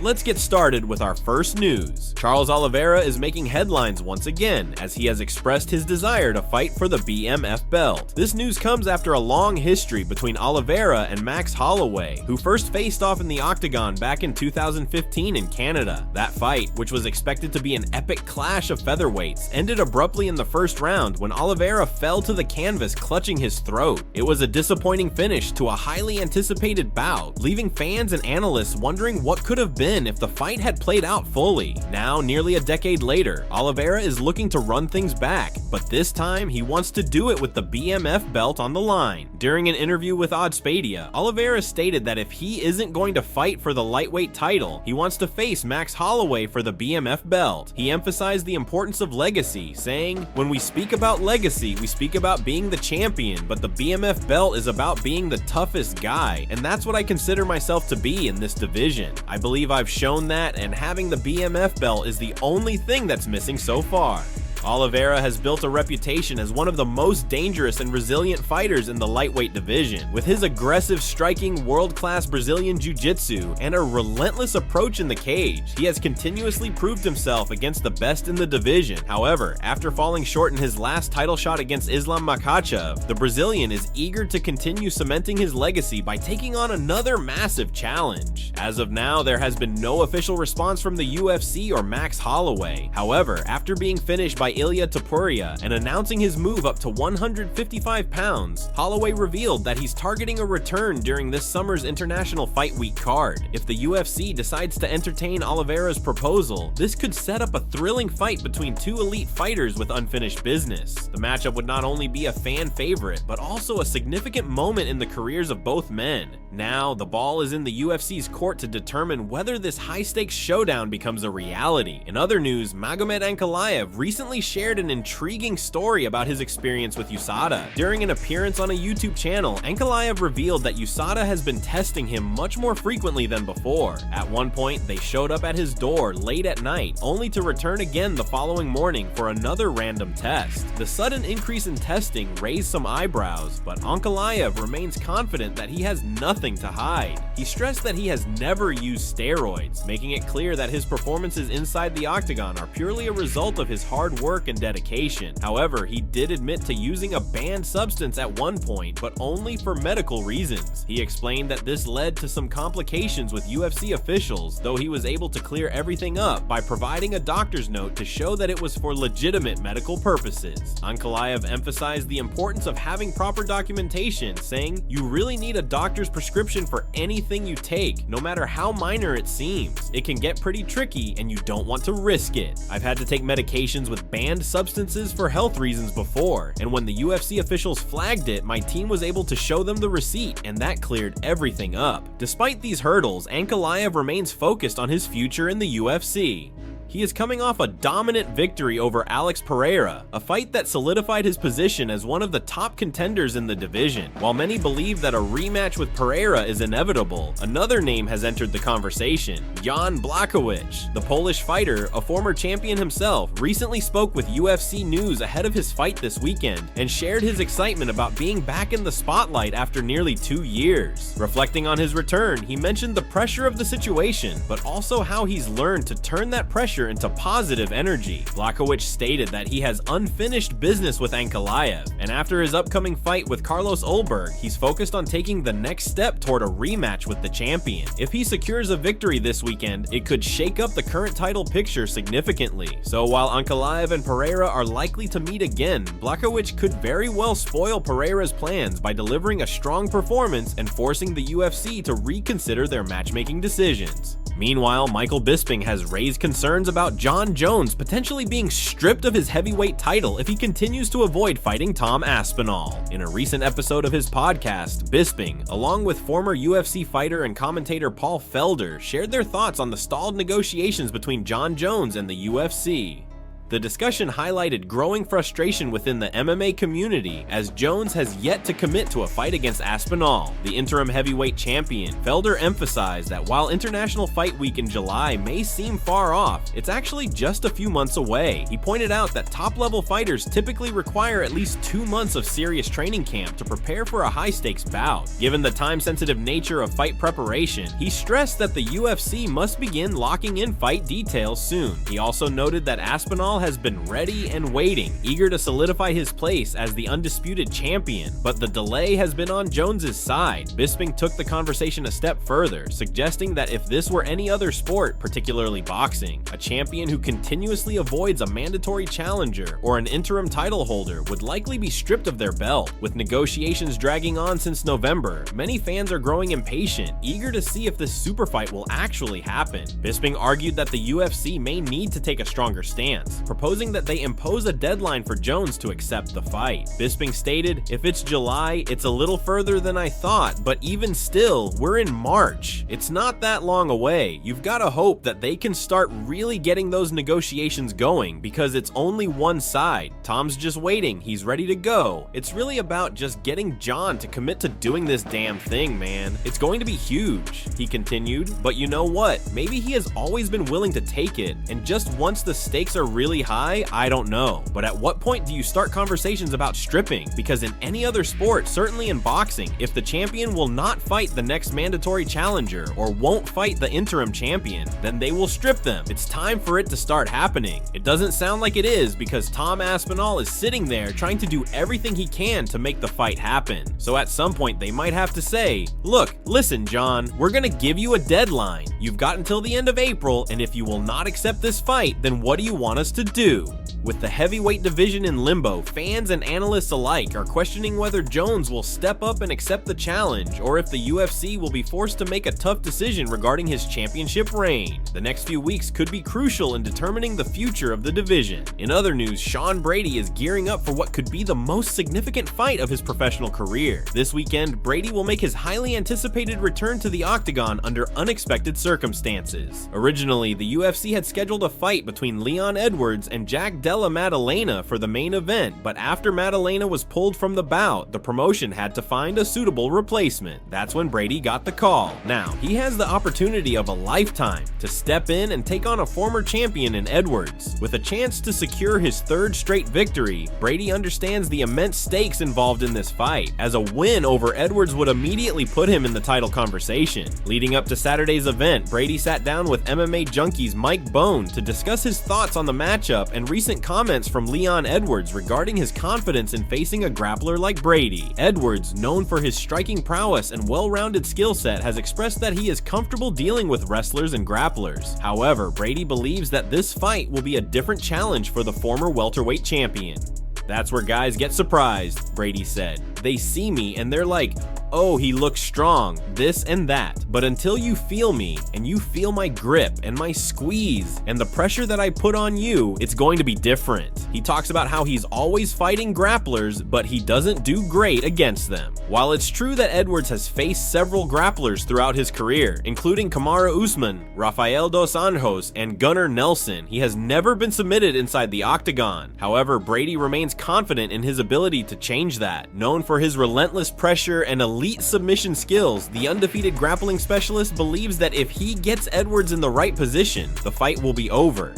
Let's get started with our first news. Charles Oliveira is making headlines once again as he has expressed his desire to fight for the BMF belt. This news comes after a long history between Oliveira and Max Holloway, who first faced off in the octagon back in 2015 in Canada. That fight, which was expected to be an epic clash of featherweights, ended abruptly in the first round when Oliveira fell to the canvas clutching his throat. It was a disappointing finish to a highly anticipated bout, leaving fans and analysts wondering what could have been if the fight had played out fully. Now, nearly a decade later, Oliveira is looking to run things back, but this time he wants to do it with the BMF belt on the line. During an interview with Oddspedia, Oliveira stated that if he isn't going to fight for the lightweight title, he wants to face Max Holloway for the BMF belt. He emphasized the importance of legacy, saying, "When we speak about legacy, we speak about being the champion, but the BMF belt is about being the toughest guy, and that's what I consider myself to be in this division. I believe I've shown that, and having the BMF belt is the only thing that's missing so far." Oliveira has built a reputation as one of the most dangerous and resilient fighters in the lightweight division. With his aggressive striking, world-class Brazilian jiu-jitsu, and a relentless approach in the cage, he has continuously proved himself against the best in the division. However, after falling short in his last title shot against Islam Makhachev, the Brazilian is eager to continue cementing his legacy by taking on another massive challenge. As of now, there has been no official response from the UFC or Max Holloway. However, after being finished by Ilia Topuria and announcing his move up to 155 pounds, Holloway revealed that he's targeting a return during this summer's International Fight Week card. If the UFC decides to entertain Oliveira's proposal, this could set up a thrilling fight between two elite fighters with unfinished business. The matchup would not only be a fan favorite, but also a significant moment in the careers of both men. Now, the ball is in the UFC's court to determine whether this high-stakes showdown becomes a reality. In other news, Magomed Ankalaev recently shared an intriguing story about his experience with USADA. During an appearance on a YouTube channel, Ankalaev revealed that USADA has been testing him much more frequently than before. At one point, they showed up at his door late at night, only to return again the following morning for another random test. The sudden increase in testing raised some eyebrows, but Ankalaev remains confident that he has nothing to hide. He stressed that he has never used steroids, making it clear that his performances inside the octagon are purely a result of his hard work and dedication. However, he did admit to using a banned substance at one point, but only for medical reasons. He explained that this led to some complications with UFC officials, though he was able to clear everything up by providing a doctor's note to show that it was for legitimate medical purposes. Ankalaev emphasized the importance of having proper documentation, saying, "You really need a doctor's prescription for anything you take, no matter how minor it seems. It can get pretty tricky and you don't want to risk it. I've had to take medications with banned substances for health reasons before, and when the UFC officials flagged it, my team was able to show them the receipt, and that cleared everything up." Despite these hurdles, Ankalaev remains focused on his future in the UFC. He is coming off a dominant victory over Alex Pereira, a fight that solidified his position as one of the top contenders in the division. While many believe that a rematch with Pereira is inevitable, another name has entered the conversation: Jan Blachowicz. The Polish fighter, a former champion himself, recently spoke with UFC News ahead of his fight this weekend and shared his excitement about being back in the spotlight after nearly 2 years. Reflecting on his return, he mentioned the pressure of the situation, but also how he's learned to turn that pressure into positive energy. Blachowicz stated that he has unfinished business with Ankalaev, and after his upcoming fight with Carlos Ulberg, he's focused on taking the next step toward a rematch with the champion. If he secures a victory this weekend, it could shake up the current title picture significantly. So while Ankalaev and Pereira are likely to meet again, Blachowicz could very well spoil Pereira's plans by delivering a strong performance and forcing the UFC to reconsider their matchmaking decisions. Meanwhile, Michael Bisping has raised concerns about Jon Jones potentially being stripped of his heavyweight title if he continues to avoid fighting Tom Aspinall. In a recent episode of his podcast, Bisping, along with former UFC fighter and commentator Paul Felder, shared their thoughts on the stalled negotiations between Jon Jones and the UFC. The discussion highlighted growing frustration within the MMA community as Jones has yet to commit to a fight against Aspinall, the interim heavyweight champion. Felder emphasized that while International Fight Week in July may seem far off, it's actually just a few months away. He pointed out that top-level fighters typically require at least 2 months of serious training camp to prepare for a high-stakes bout. Given the time-sensitive nature of fight preparation, he stressed that the UFC must begin locking in fight details soon. He also noted that Aspinall has been ready and waiting, eager to solidify his place as the undisputed champion, but the delay has been on Jones's side. Bisping took the conversation a step further, suggesting that if this were any other sport, particularly boxing, a champion who continuously avoids a mandatory challenger or an interim title holder would likely be stripped of their belt. With negotiations dragging on since November, many fans are growing impatient, eager to see if this super fight will actually happen. Bisping argued that the UFC may need to take a stronger stance, proposing that they impose a deadline for Jones to accept the fight. Bisping stated, "If it's July, it's a little further than I thought, but even still, we're in March. It's not that long away. You've got to hope that they can start really getting those negotiations going because it's only one side. Tom's just waiting. He's ready to go. It's really about just getting Jon to commit to doing this damn thing, man. It's going to be huge," he continued. But you know what? Maybe he has always been willing to take it, and just once the stakes are really high, I don't know. But at what point do you start conversations about stripping? Because in any other sport, certainly in boxing, if the champion will not fight the next mandatory challenger or won't fight the interim champion, then they will strip them. It's time for it to start happening. It doesn't sound like it is because Tom Aspinall is sitting there trying to do everything he can to make the fight happen. So at some point they might have to say, "Look, listen, Jon, we're gonna give you a deadline. You've got until the end of April, and if you will not accept this fight, then what do you want us to do?" With the heavyweight division in limbo, fans and analysts alike are questioning whether Jones will step up and accept the challenge, or if the UFC will be forced to make a tough decision regarding his championship reign. The next few weeks could be crucial in determining the future of the division. In other news, Sean Brady is gearing up for what could be the most significant fight of his professional career. This weekend, Brady will make his highly anticipated return to the octagon under unexpected circumstances. Originally, the UFC had scheduled a fight between Leon Edwards and Jack Della Maddalena for the main event, but after Maddalena was pulled from the bout, the promotion had to find a suitable replacement. That's when Brady got the call. Now, he has the opportunity of a lifetime to step in and take on a former champion in Edwards. With a chance to secure his third straight victory, Brady understands the immense stakes involved in this fight, as a win over Edwards would immediately put him in the title conversation. Leading up to Saturday's event, Brady sat down with MMA Junkie's Mike Bone to discuss his thoughts on the matchup and recent comments from Leon Edwards regarding his confidence in facing a grappler like Brady. Edwards, known for his striking prowess and well-rounded skill set, has expressed that he is comfortable dealing with wrestlers and grapplers. However, Brady believes that this fight will be a different challenge for the former welterweight champion. "That's where guys get surprised," Brady said. "They see me and they're like, oh, he looks strong, this and that. But until you feel me, and you feel my grip and my squeeze and the pressure that I put on you, it's going to be different." He talks about how he's always fighting grapplers, but he doesn't do great against them. While it's true that Edwards has faced several grapplers throughout his career, including Kamaru Usman, Rafael dos Anjos, and Gunnar Nelson, he has never been submitted inside the octagon. However, Brady remains confident in his ability to change that. Known for his relentless pressure and elite submission skills, the undefeated grappling specialist believes that if he gets Edwards in the right position, the fight will be over.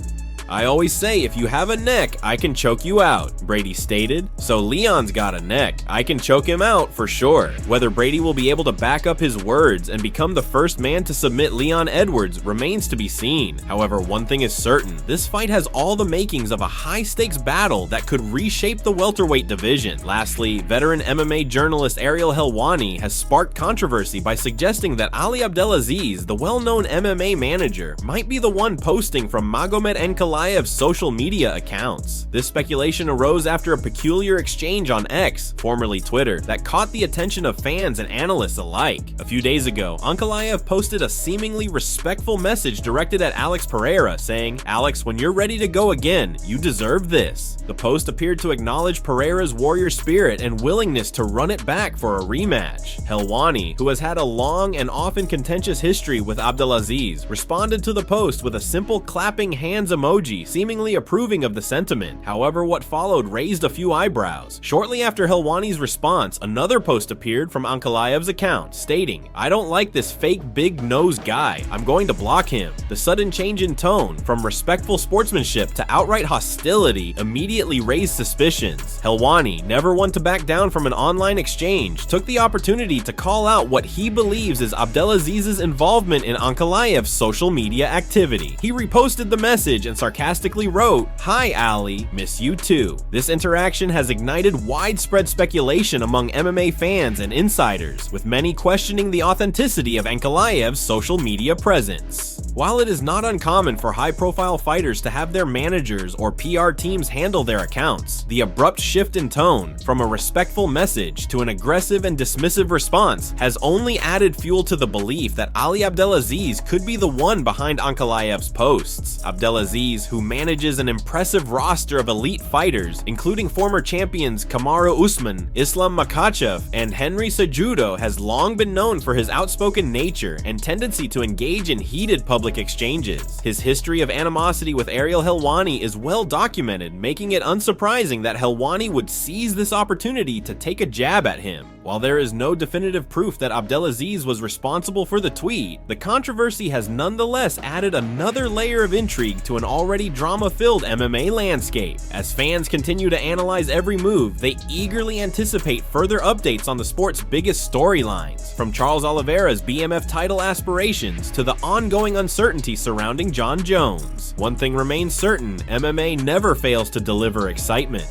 "I always say if you have a neck, I can choke you out," Brady stated. So Leon's got a neck. I can choke him out for sure. Whether Brady will be able to back up his words and become the first man to submit Leon Edwards remains to be seen. However, one thing is certain, this fight has all the makings of a high-stakes battle that could reshape the welterweight division. Lastly, veteran MMA journalist Ariel Helwani has sparked controversy by suggesting that Ali Abdelaziz, the well-known MMA manager, might be the one posting from Magomed Ankalaev social media accounts. This speculation arose after a peculiar exchange on X, formerly Twitter, that caught the attention of fans and analysts alike. A few days ago, Ankalaev posted a seemingly respectful message directed at Alex Pereira, saying, "Alex, when you're ready to go again, you deserve this." The post appeared to acknowledge Pereira's warrior spirit and willingness to run it back for a rematch. Helwani, who has had a long and often contentious history with Abdelaziz, responded to the post with a simple clapping hands emoji emoji, seemingly approving of the sentiment. However, what followed raised a few eyebrows. Shortly after Helwani's response, another post appeared from Ankalaev's account, stating, "I don't like this fake big nose guy. I'm going to block him." The sudden change in tone, from respectful sportsmanship to outright hostility, immediately raised suspicions. Helwani, never one to back down from an online exchange, took the opportunity to call out what he believes is Abdelaziz's involvement in Ankalaev's social media activity. He reposted the message and sarcastically wrote, "Hi Ali, miss you too." This interaction has ignited widespread speculation among MMA fans and insiders, with many questioning the authenticity of Ankalaev's social media presence. While it is not uncommon for high-profile fighters to have their managers or PR teams handle their accounts, the abrupt shift in tone from a respectful message to an aggressive and dismissive response has only added fuel to the belief that Ali Abdelaziz could be the one behind Ankalaev's posts. Abdelaziz, who manages an impressive roster of elite fighters, including former champions Kamaru Usman, Islam Makhachev, and Henry Cejudo, has long been known for his outspoken nature and tendency to engage in heated public exchanges. His history of animosity with Ariel Helwani is well documented, making it unsurprising that Helwani would seize this opportunity to take a jab at him. While there is no definitive proof that Abdelaziz was responsible for the tweet, the controversy has nonetheless added another layer of intrigue to an already drama-filled MMA landscape. As fans continue to analyze every move, they eagerly anticipate further updates on the sport's biggest storylines, from Charles Oliveira's BMF title aspirations to the ongoing uncertainty surrounding Jon Jones. One thing remains certain: MMA never fails to deliver excitement.